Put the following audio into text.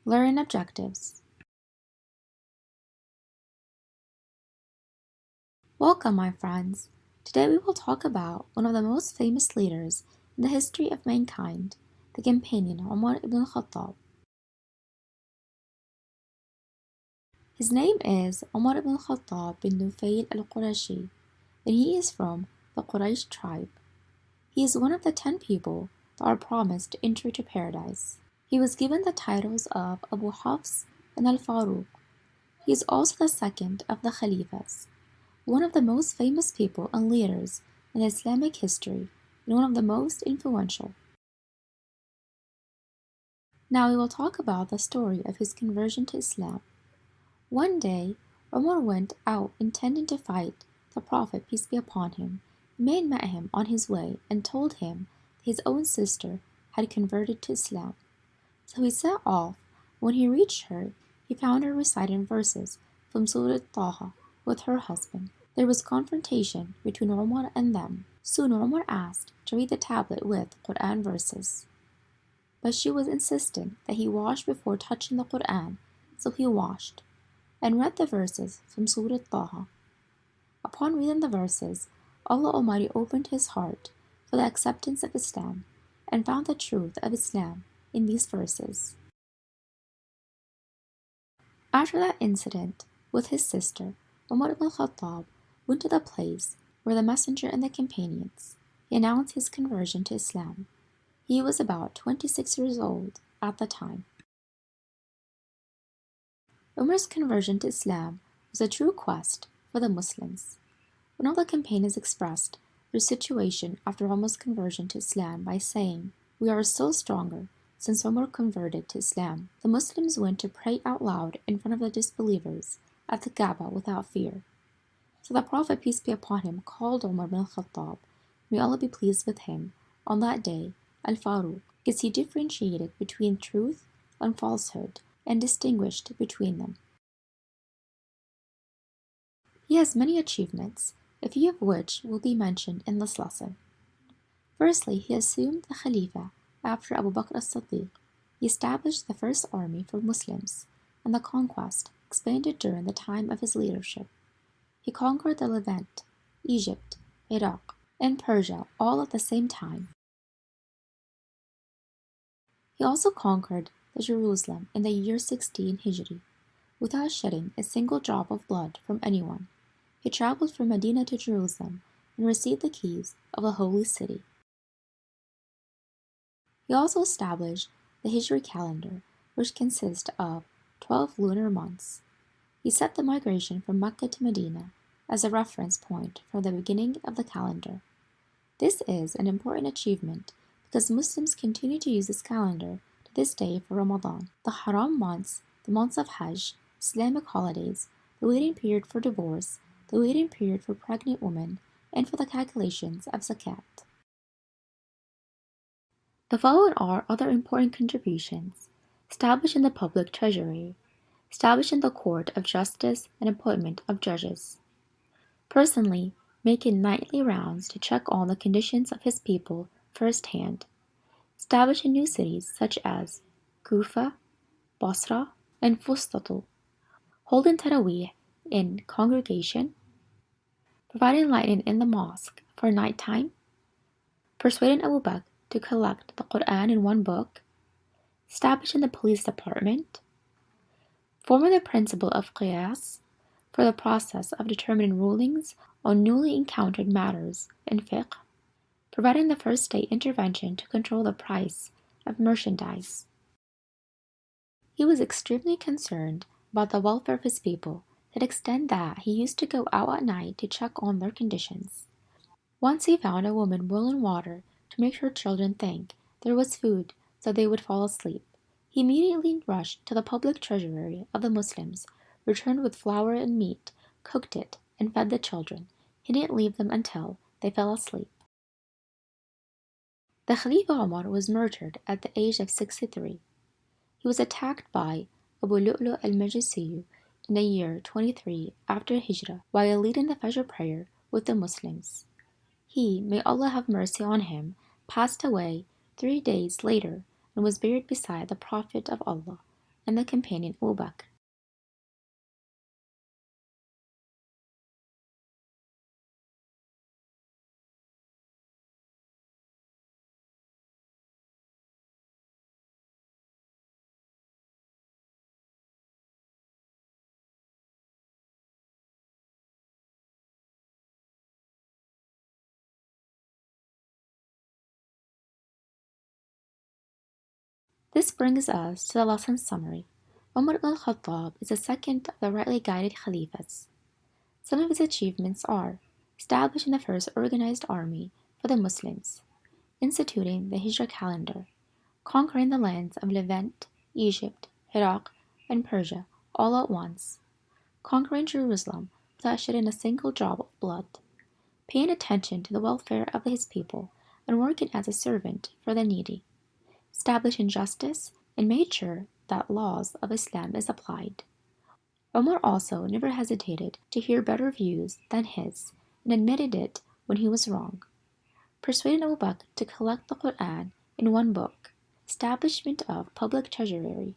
Learning objectives. Welcome, my friends. Today we will talk about one of the most famous leaders in the history of mankind, the companion Omar Ibn Khattab. His name is Omar Ibn Khattab bin Nufayl al-Qurashi, and he is from the Quraysh tribe. He is one of the 10 people that are promised entry to paradise. He was given the titles of Abu Hafs and Al-Faruq. He is also the second of the Khalifas, one of the most famous people and leaders in Islamic history, and one of the most influential. Now we will talk about the story of his conversion to Islam. One day, Umar went out intending to fight the Prophet, peace be upon him. A man met him on his way and told him that his own sister had converted to Islam. So he set off. When he reached her, he found her reciting verses from Surah Taha with her husband. There was confrontation between Umar and them. Soon Umar asked to read the tablet with Quran verses. But she was insistent that he wash before touching the Quran, so he washed and read the verses from Surah Taha. Upon reading the verses, Allah Almighty opened his heart for the acceptance of Islam and found the truth of Islam in these verses. After that incident with his sister, Umar ibn Khattab went to the place where the messenger and the companions. He announced his conversion to Islam. He was about 26 years old at the time. Umar's conversion to Islam was a true quest for the Muslims. One of the companions expressed their situation after Umar's conversion to Islam by saying, "We are still stronger since Umar converted to Islam." The Muslims went to pray out loud in front of the disbelievers at the Kaaba without fear. So the Prophet, peace be upon him, called Umar ibn Khattab, may Allah be pleased with him, on that day, Al-Faruq, because he differentiated between truth and falsehood and distinguished between them. He has many achievements, a few of which will be mentioned in this lesson. Firstly, he assumed the Khalifa after Abu Bakr as-Siddiq. He established the first army for Muslims, and the conquest expanded during the time of his leadership. He conquered the Levant, Egypt, Iraq, and Persia all at the same time. He also conquered the Jerusalem in the year 16 Hijri, without shedding a single drop of blood from anyone. He traveled from Medina to Jerusalem and received the keys of the holy city. He also established the Hijri calendar, which consists of 12 lunar months. He set the migration from Mecca to Medina as a reference point for the beginning of the calendar. This is an important achievement because Muslims continue to use this calendar to this day for Ramadan, the Haram months, the months of Hajj, Islamic holidays, the waiting period for divorce, the waiting period for pregnant women, and for the calculations of zakat. The following are other important contributions: establishing the public treasury, establishing the court of justice and appointment of judges, personally making nightly rounds to check on the conditions of his people firsthand, establishing new cities such as Kufa, Basra, and Fustatul, holding Taraweeh in congregation, providing lighting in the mosque for nighttime, persuading Abu Bakr to collect the Quran in one book, establishing the police department, forming the principle of qiyas for the process of determining rulings on newly encountered matters in fiqh, providing the first state intervention to control the price of merchandise. He was extremely concerned about the welfare of his people, to the extent that he used to go out at night to check on their conditions. Once he found a woman boiling water to make her children think there was food so they would fall asleep. He immediately rushed to the public treasury of the Muslims, returned with flour and meat, cooked it, and fed the children. He didn't leave them until they fell asleep. The Khalifa Umar was murdered at the age of 63. He was attacked by Abu Lu'lu al-Majusi in the year 23 after Hijrah while leading the Fajr prayer with the Muslims. He, may Allah have mercy on him, passed away 3 days later and was buried beside the Prophet of Allah and the companion Abu Bakr. This brings us to the lesson summary. Omar ibn Khattab is the second of the rightly guided Khalifas. Some of his achievements are establishing the first organized army for the Muslims, instituting the Hijra calendar, conquering the lands of Levant, Egypt, Iraq, and Persia all at once, conquering Jerusalem without shedding a single drop of blood, paying attention to the welfare of his people, and working as a servant for the needy, establishing justice, and made sure that laws of Islam is applied. Omar also never hesitated to hear better views than his and admitted it when he was wrong, persuading Abu Bakr to collect the Quran in one book, establishment of public treasury,